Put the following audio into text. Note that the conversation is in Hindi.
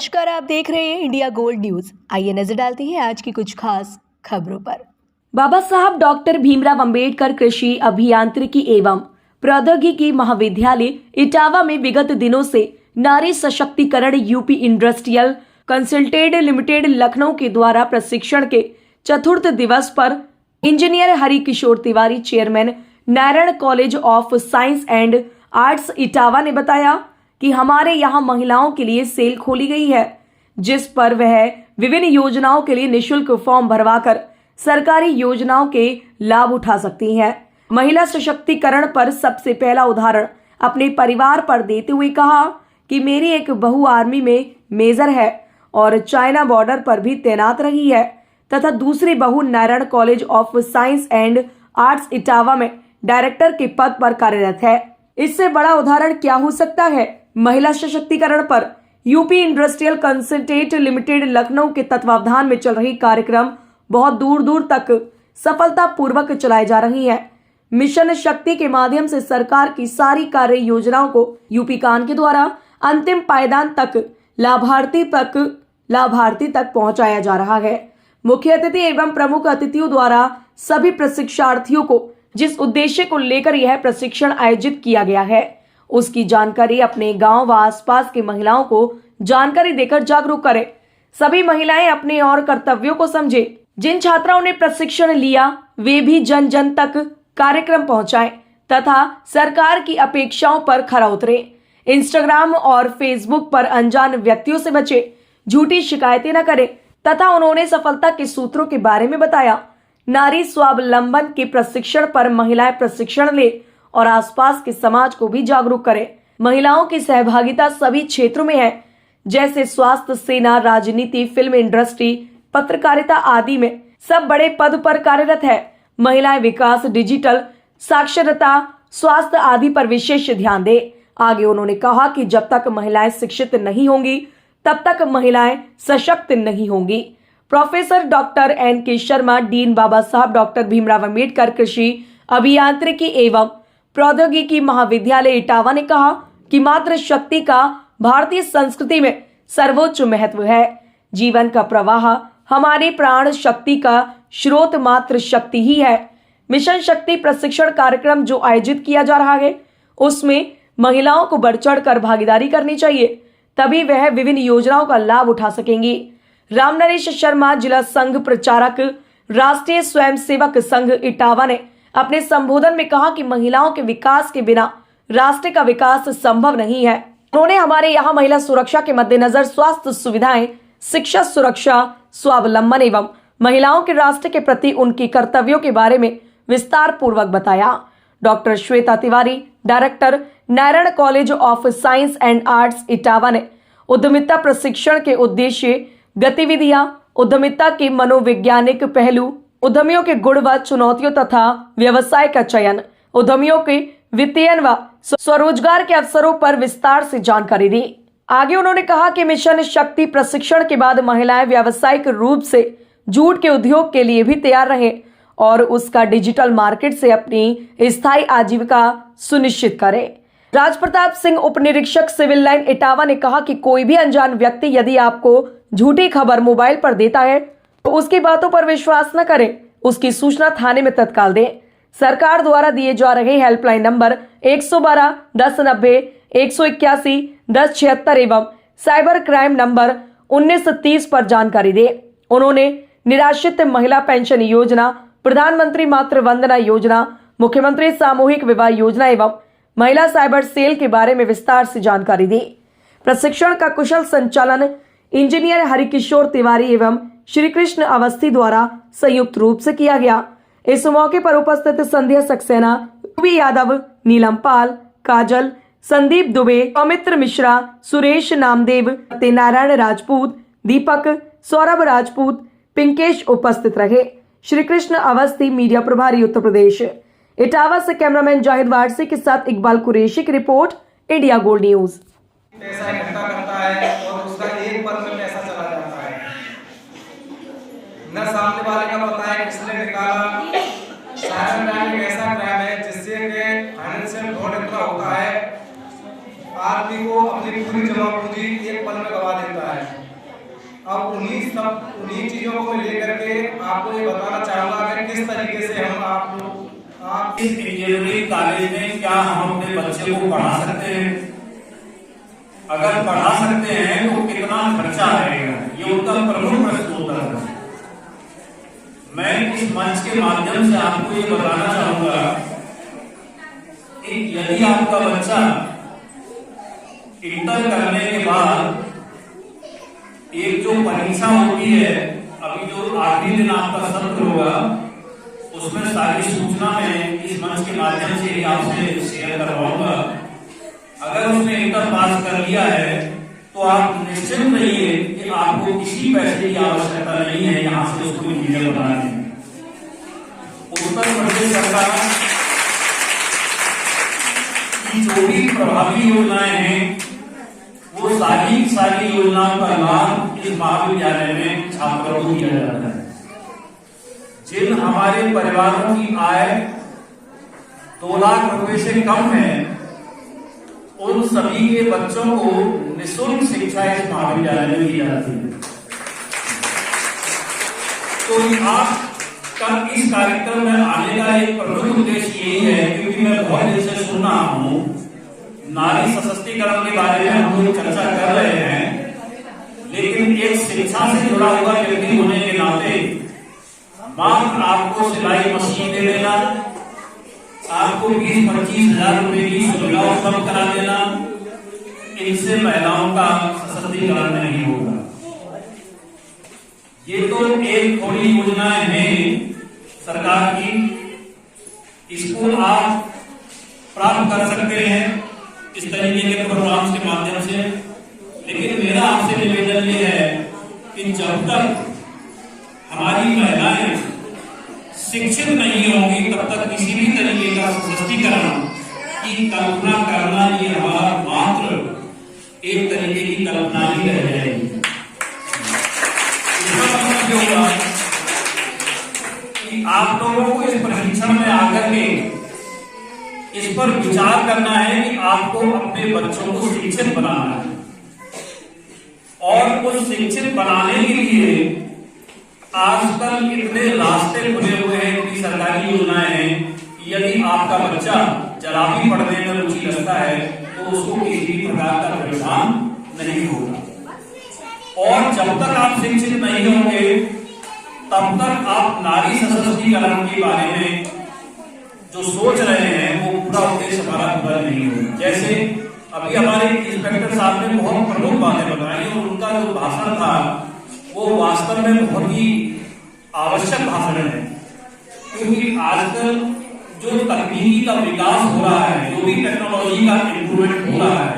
नमस्कार, आप देख रहे हैं इंडिया गोल्ड न्यूज। आइए नजर डालते हैं आज की कुछ खास खबरों पर। बाबा साहब डॉक्टर भीमराव अंबेडकर कृषि अभियांत्रिकी एवं प्रौद्योगिकी महाविद्यालय इटावा में विगत दिनों से नारी सशक्तिकरण UP Industrial Consultant Limited Lucknow के द्वारा प्रशिक्षण के चतुर्थ दिवस पर engineer Harikishore Tiwari, chairman Narayan College of Science and Arts Etawah ने बताया कि हमारे यहाँ महिलाओं के लिए सेल खोली गई है, जिस पर वह विभिन्न योजनाओं के लिए निशुल्क फॉर्म भरवाकर सरकारी योजनाओं के लाभ उठा सकती हैं। महिला सशक्तिकरण पर सबसे पहला उदाहरण अपने परिवार पर देते हुए कहा कि मेरी एक बहू आर्मी में मेजर है और चाइना बॉर्डर पर भी तैनात रही है तथा दूसरी बहू Narayan College of Science and Arts Etawah में डायरेक्टर के पद पर कार्यरत है। इससे बड़ा उदाहरण क्या हो सकता है। महिला सशक्तिकरण पर UP Industrial Consultant Limited Lucknow के तत्वावधान में चल रही कार्यक्रम बहुत दूर दूर तक सफलतापूर्वक चलाई जा रही है। मिशन शक्ति के माध्यम से सरकार की सारी कार्य योजनाओं को यूपी कान के द्वारा अंतिम पायदान तक लाभार्थी तक पहुंचाया जा रहा है। मुख्य अतिथि एवं प्रमुख अतिथियों द्वारा सभी प्रशिक्षार्थियों को जिस उद्देश्य को लेकर यह प्रशिक्षण आयोजित किया गया है, उसकी जानकारी अपने गांव व आसपास की महिलाओं को जानकारी देकर जागरूक करें। सभी महिलाएं अपने और कर्तव्यों को समझें। जिन छात्राओं ने प्रशिक्षण लिया वे भी जन जन तक कार्यक्रम पहुंचाएं तथा सरकार की अपेक्षाओं पर खरा उतरे। इंस्टाग्राम और फेसबुक पर अनजान व्यक्तियों से बचे, झूठी शिकायतें न करें तथा उन्होंने सफलता के सूत्रों के बारे में बताया। नारी स्वावलंबन के प्रशिक्षण पर महिलाएं प्रशिक्षण ले और आसपास के समाज को भी जागरूक करें। महिलाओं की सहभागिता सभी क्षेत्रों में है, जैसे स्वास्थ्य, सेना, राजनीति, फिल्म इंडस्ट्री, पत्रकारिता आदि में सब बड़े पद पर कार्यरत है। महिलाएं विकास, डिजिटल साक्षरता, स्वास्थ्य आदि पर विशेष ध्यान दे। आगे उन्होंने कहा कि जब तक महिलाएं शिक्षित नहीं होंगी तब तक महिलाएं सशक्त नहीं होंगी। Professor doctor N.K. Sharma, dean Baba Saheb doctor Bhimrao Ambedkar कृषि अभियांत्रिकी एवं प्रौद्योगिकी महाविद्यालय इटावा ने कहा कि मातृ शक्ति का भारतीय संस्कृति में सर्वोच्च महत्व है। जीवन का प्रवाह, हमारी प्राण शक्ति का स्रोत मातृ शक्ति ही है। मिशन शक्ति प्रशिक्षण कार्यक्रम जो आयोजित किया जा रहा है, उसमें महिलाओं को बढ़ चढ़ कर भागीदारी करनी चाहिए, तभी वह विभिन्न योजनाओं का लाभ उठा सकेंगी। रामनरेश शर्मा, जिला संघ प्रचारक, राष्ट्रीय स्वयंसेवक संघ इटावा ने अपने संबोधन में कहा कि महिलाओं के विकास के बिना राष्ट्र का विकास संभव नहीं है। उन्होंने हमारे यहाँ महिला सुरक्षा के मद्देनजर स्वास्थ्य सुविधाएं, शिक्षा सुरक्षा, स्वावलंबन एवं महिलाओं के राष्ट्र के प्रति उनकी कर्तव्यों के बारे में विस्तार पूर्वक बताया। Doctor Shweta Tiwari, director Narayan College of Science and Arts Etawah ने उद्यमिता प्रशिक्षण के उद्देश्य, गतिविधियां, उद्यमिता के मनोवैज्ञानिक पहलू, उद्यमियों के गुण व चुनौतियों तथा व्यवसाय का चयन, उद्यमियों के वित्तीयन व स्वरोजगार के अवसरों पर विस्तार से जानकारी दी। आगे उन्होंने कहा कि मिशन शक्ति प्रशिक्षण के बाद महिलाएं व्यावसायिक रूप से जूट के उद्योग के लिए भी तैयार रहें और उसका डिजिटल मार्केट से अपनी स्थायी आजीविका सुनिश्चित करें। राजप्रताप सिंह, उप निरीक्षक सिविल लाइन इटावा ने कहा कि कोई भी अनजान व्यक्ति यदि आपको झूठी खबर मोबाइल पर देता है तो उसकी बातों पर विश्वास न करें, उसकी सूचना थाने में तत्काल दें। सरकार द्वारा दिए जा रहे हेल्पलाइन नंबर 112 1090, 181 1076 एवं साइबर क्राइम नंबर 1930 पर जानकारी दें। उन्होंने निराश्रित महिला पेंशन योजना, प्रधानमंत्री मातृ वंदना योजना, मुख्यमंत्री सामूहिक विवाह योजना एवं महिला साइबर सेल के बारे में विस्तार से जानकारी दी। प्रशिक्षण का कुशल संचालन इंजीनियर हरिकिशोर तिवारी एवं श्री कृष्ण अवस्थी द्वारा संयुक्त रूप से किया गया। इस मौके पर उपस्थित संध्या सक्सेना, रूबी यादव, नीलम पाल, काजल, संदीप दुबे, अमित्र मिश्रा, सुरेश नामदेव, नारायण राजपूत, दीपक, सौरभ राजपूत, पिंकेश उपस्थित रहे। श्री कृष्ण अवस्थी, मीडिया प्रभारी, उत्तर प्रदेश। इटावा से कैमरामैन जाहिद वारसी के साथ इकबाल कुरैशी की रिपोर्ट, इंडिया गोल्ड न्यूज। पैसा इकट्ठा करता है और उसका एक पल में पैसा चला जाता है। न सामने वाले का पता है किसने निकाला। साइबर क्राइम एक ऐसा क्राइम है जिससे कि फाइनेंशियल फ्रॉड इतना होता है, आदमी को अपनी पूरी जमा पूंजी एक पल में गवा देता है। मतलब उन्हीं चीजों को मैं लेकर के आपको ये बताना चाहूंगा कि किस तरीके से हम आप इस इंजीनियरिंग कॉलेज में क्या हम अपने बच्चे को पढ़ा सकते हैं? अगर पढ़ा सकते हैं तो कितना खर्चा आएगा, ये उनका प्रमुख प्रश्न होता है। मैं इस मंच के माध्यम से आपको ये बताना चाहूंगा कि यदि आपका बच्चा इंटर करने के बाद एक जो परीक्षा होती है, अभी जो आखिरी दिन आपका सत्र होगा, उसमें सारी सूचना मैं इस मंच के माध्यम से ही आपसे शेयर करवाऊंगा। अगर उसने इंटर पास कर लिया है तो आप निश्चित रहिए कि आपको किसी पैसे की आवश्यकता नहीं है यहाँ से उसको इंजीनियर बनाने में। उत्तर प्रदेश सरकार की जो भी प्रभावी योजनाएं हैं, वो सारी योजनाओं का लाभ इस महाविद्यालय में छात्रों को दिया जाता है। जिन हमारे परिवारों की आय 2 लाख रुपए से कम है, उन सभी के बच्चों को निःशुल्क शिक्षा इस महाविद्यालय में दी जाती है। तो आप का इस कार्यक्रम में आने का एक प्रमुख उद्देश्य यही है, क्योंकि मैं बहुत दिन से सुन रहा हूँ नारी सशक्तिकरण के बारे में हम लोग चर्चा कर रहे हैं, लेकिन एक शिक्षा से जुड़ा हुआ व्यक्ति होने के नाते मात्र आपको सिलाई मशीन दे देना, आपको 20-25 हजार रुपए की सुविधा उपलब्ध करा देना, इनसे महिलाओं का सशक्तिकरण नहीं होगा। ये तो एक थोड़ी योजनाएं हैं सरकार की, इसको आप प्राप्त कर सकते हैं इस तरीके के प्रोग्राम्स के माध्यम से। लेकिन मेरा आपसे निवेदन ये है कि जब तक हमारी महिलाएं शिक्षित नहीं होंगी, तब तक किसी भी तरीके का सशक्तिकरण की कल्पना करना ये हमारा मात्र एक तरीके की कल्पना ही रह जाएगी। इसका मतलब ये होगा कि आप लोगों को इस प्रशिक्षण में आकर के इस पर विचार करना है कि आपको अपने बच्चों को शिक्षित बनाना है, और उस शिक्षित बनाने के लिए आजकल इतने रास्ते खुले हुए हैं, इतनी सरकारी योजनाएं हैं कि यदि आपका बच्चा जरा भी पढ़ने में रुचि रखता है तो उसको किसी भी प्रकार का परेशान नहीं होगा। और जब तक आप शिक्षित नहीं होंगे तब तक आप नारी सशक्तिकरण के बारे में जो सोच रहे हैं वो पूरा उद्देश्य हमारा पूरा नहीं होगा। जैसे अभी हमारे इंस्पेक्टर साहब ने बहुत प्रमुख बातें बताई, और उनका जो भाषण था वो वास्तव में बहुत ही आवश्यक भाषण है, क्योंकि आजकल जो तकनीकी का विकास हो रहा है, जो भी टेक्नोलॉजी का इम्प्रूवमेंट हो रहा है,